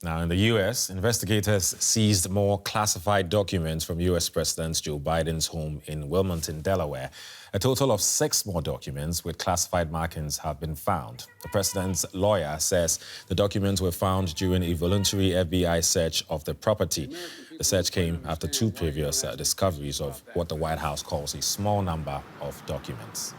Now, in the U.S., investigators seized more classified documents from U.S. President Joe Biden's home in Wilmongton, Delaware. A total of 6 more documents with classified markings have been found. The president's lawyer says the documents were found during a voluntary FBI search of the property. The search came after 2 previous discoveries of what the White House calls a small number of documents.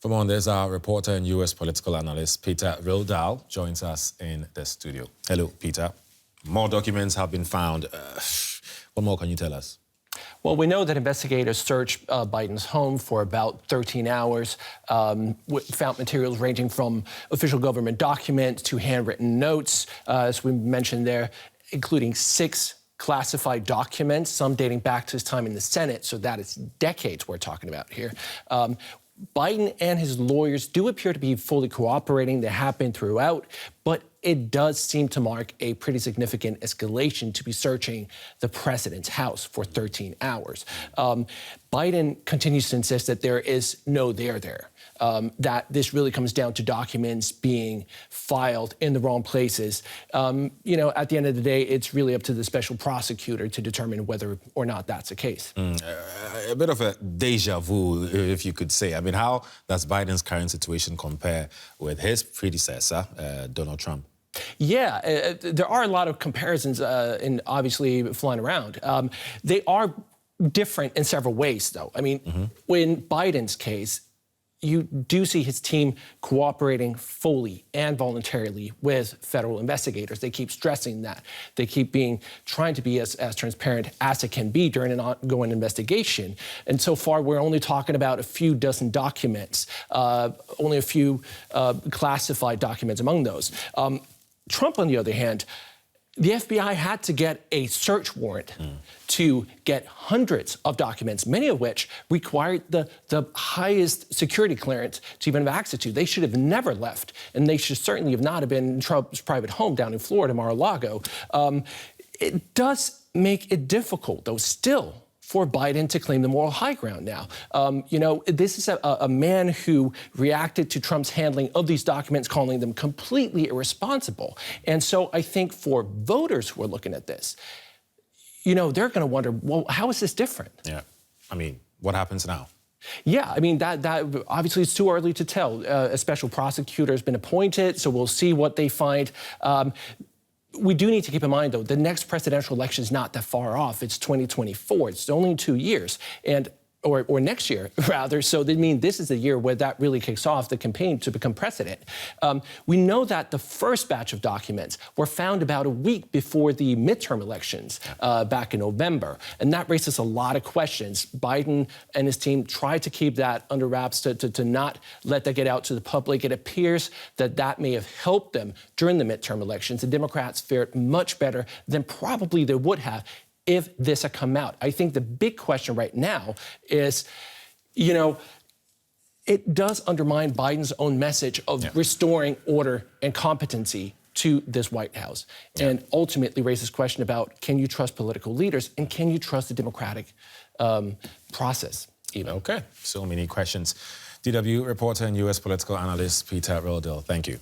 For more on this, our reporter and U.S. political analyst Peter Rildahl joins us in the studio. Hello, Peter. More documents have been found. What more can you tell us? Well, we know that investigators searched Biden's home for about 13 hours, found materials ranging from official government documents to handwritten notes, as we mentioned there, including 6 classified documents, some dating back to his time in the Senate, so that is decades we're talking about here. Biden and his lawyers do appear to be fully cooperating. They have been throughout, but it does seem to mark a pretty significant escalation to be searching the president's house for 13 hours. Biden continues to insist that there is no there there, that this really comes down to documents being filed in the wrong places. You know, at the end of the day, it's really up to the special prosecutor to determine whether or not that's the case. A bit of a deja vu, if you could say. I mean, how does Biden's current situation compare with his predecessor, Donald Trump? Yeah, there are a lot of comparisons and obviously flying around. They are different in several ways, though. I mean, in Biden's case, you do see his team cooperating fully and voluntarily with federal investigators. They keep stressing that. They keep trying to be as transparent as it can be during an ongoing investigation. And so far, we're only talking about a few dozen documents, only a few classified documents among those. Trump, on the other hand, the FBI had to get a search warrant to get hundreds of documents, many of which required the highest security clearance to even have access to. They should have never left, and they should certainly have not have been in Trump's private home down in Florida, Mar-a-Lago. It does make it difficult, though, still, for Biden to claim the moral high ground now. You know, this is a man who reacted to Trump's handling of these documents, calling them completely irresponsible. And so I think for voters who are looking at this, you know, they're going to wonder, well, how is this different? Yeah. I mean, what happens now? Yeah, I mean, that obviously it's too early to tell. A special prosecutor has been appointed, so we'll see what they find. We do need to keep in mind, though, the next presidential election is not that far off. It's 2024. It's only in 2 years, or next year, rather. So they mean this is the year where that really kicks off the campaign to become president. We know that the first batch of documents were found about a week before the midterm elections back in November. And that raises a lot of questions. Biden and his team tried to keep that under wraps to not let that get out to the public. It appears that that may have helped them during the midterm elections. The Democrats fared much better than probably they would have if this had come out. I think the big question right now is, you know, it does undermine Biden's own message of restoring order and competency to this White House, and ultimately raises question about, can you trust political leaders and can you trust the democratic process even? Okay, so many questions. DW reporter and U.S. political analyst Peter Rildahl, thank you.